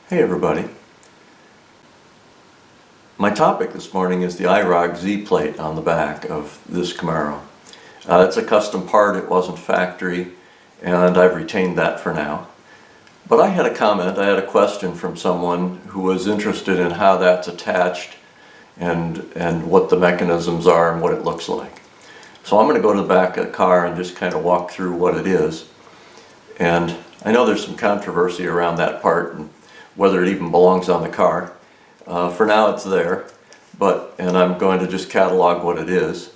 Hey everybody. My topic this morning is the IROC-Z plate on the back of this Camaro. It's a custom part, it wasn't factory, and I've retained that for now. But I had a question from someone who was interested in how that's attached and what the mechanisms are and what it looks like. So I'm going to go to the back of the car and just kind of walk through what it is. And I know there's some controversy around that part and whether it even belongs on the car. For now it's there, and I'm going to just catalog what it is.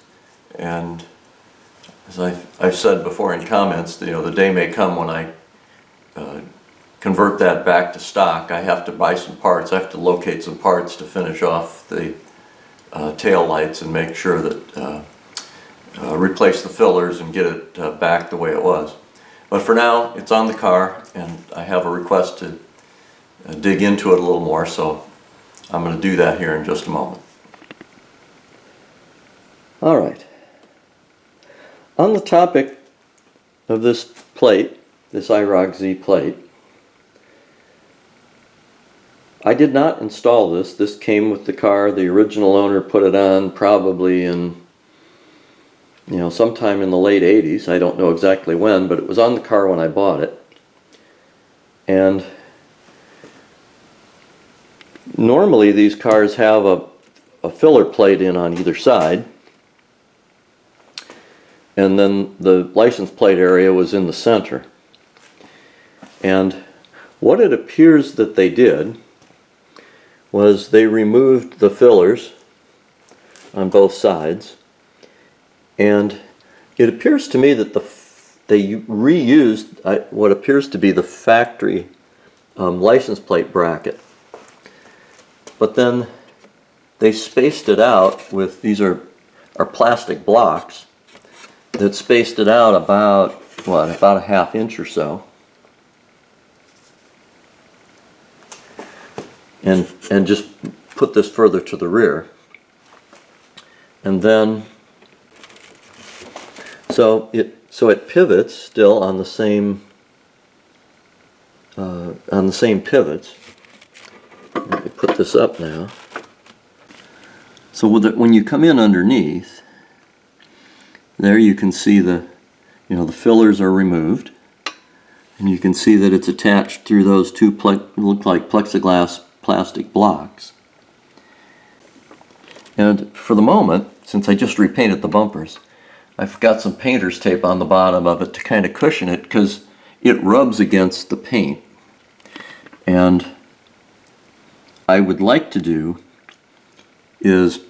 And as I've said before in comments, the day may come when I convert that back to stock. I have to buy some parts. I have to locate some parts to finish off the tail lights and make sure that replace the fillers and get it back the way it was. But for now, it's on the car, and I have a request to dig into it a little more, so I'm going to do that here in just a moment. Alright, on the topic of this plate, this IROC-Z plate, I did not install this. This came with the car. The original owner put it on probably in sometime in the late 80s. I don't know exactly when, but it was on the car when I bought it. And normally these cars have a filler plate in on either side, and then the license plate area was in the center. And what it appears that they did was they removed the fillers on both sides, and it appears to me that they reused what appears to be the factory license plate bracket. But then they spaced it out with, these are plastic blocks that spaced it out about a ½ inch or so. And just put this further to the rear. And then, so it pivots still on the same pivots. Let me put this up now. So when you come in underneath, there you can see the fillers are removed, and you can see that it's attached through those two look like plexiglass plastic blocks. And for the moment, since I just repainted the bumpers, I've got some painter's tape on the bottom of it to kind of cushion it because it rubs against the paint. And I would like to do is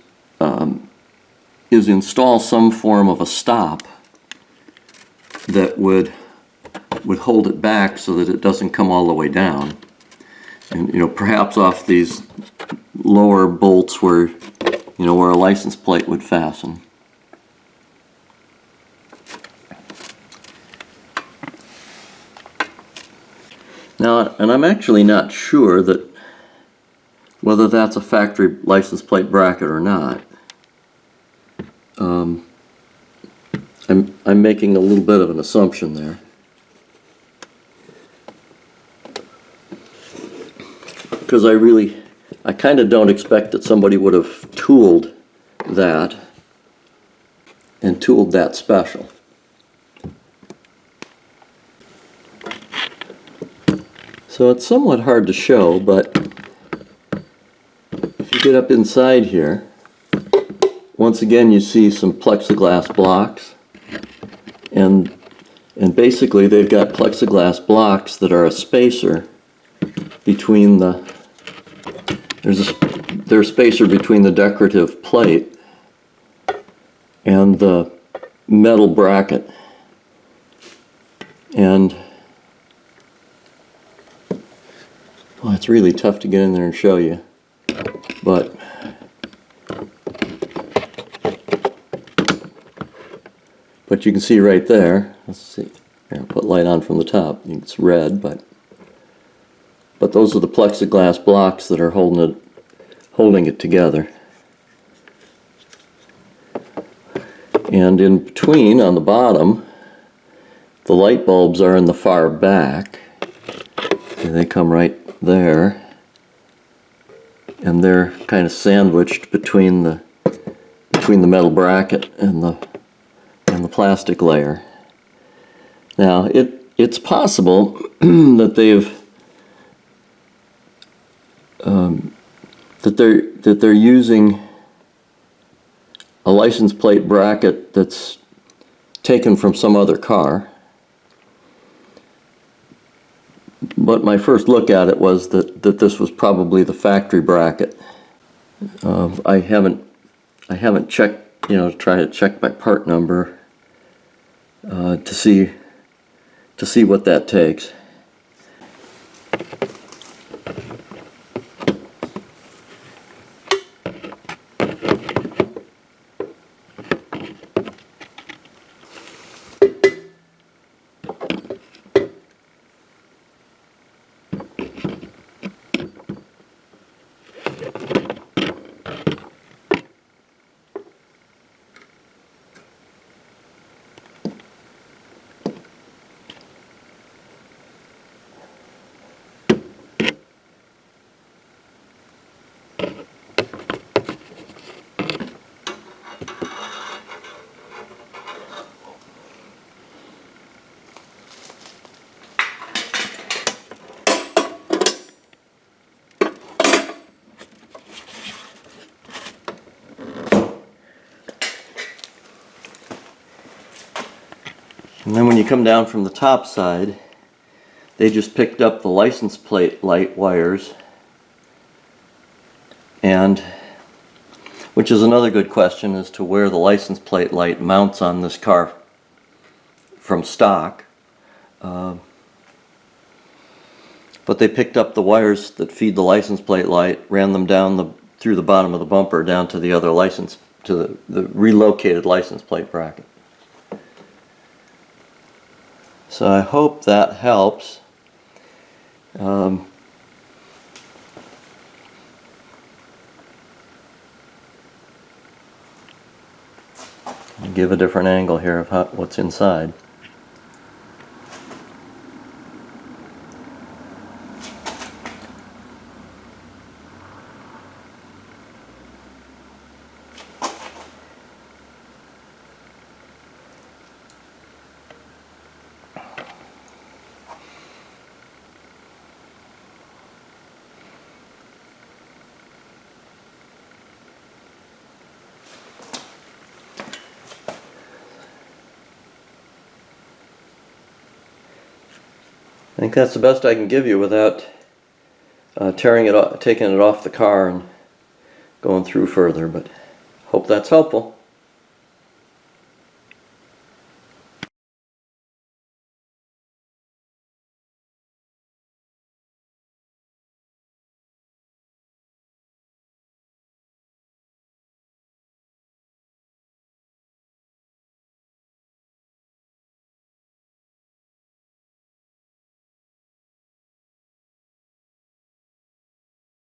install some form of a stop that would hold it back so that it doesn't come all the way down, and perhaps off these lower bolts where where a license plate would fasten. Now, and I'm actually not sure that whether that's a factory license plate bracket or not. I'm making a little bit of an assumption there. Because I kind of don't expect that somebody would have tooled that and tooled that special. So it's somewhat hard to show, but if you get up inside here, once again you see some plexiglass blocks, and basically they've got plexiglass blocks that are a spacer between there's a spacer between the decorative plate and the metal bracket. And well, it's really tough to get in there and show you, but you can see right there. Let's see. Here, I'll put light on from the top. It's red, but those are the plexiglass blocks that are holding it together. And in between, on the bottom, the light bulbs are in the far back. And they come right there. and they're kind of sandwiched between the metal bracket and the plastic layer. Now it's possible that they're using a license plate bracket that's taken from some other car. But my first look at it was that this was probably the factory bracket. I haven't checked, try to check by part number to see what that takes. And then when you come down from the top side, they just picked up the license plate light wires, and which is another good question as to where the license plate light mounts on this car from stock. But they picked up the wires that feed the license plate light, ran them down through the bottom of the bumper down to the other license, to the relocated license plate bracket. So I hope that helps. Give a different angle here of what's inside. I think that's the best I can give you without taking it off the car and going through further, but hope that's helpful.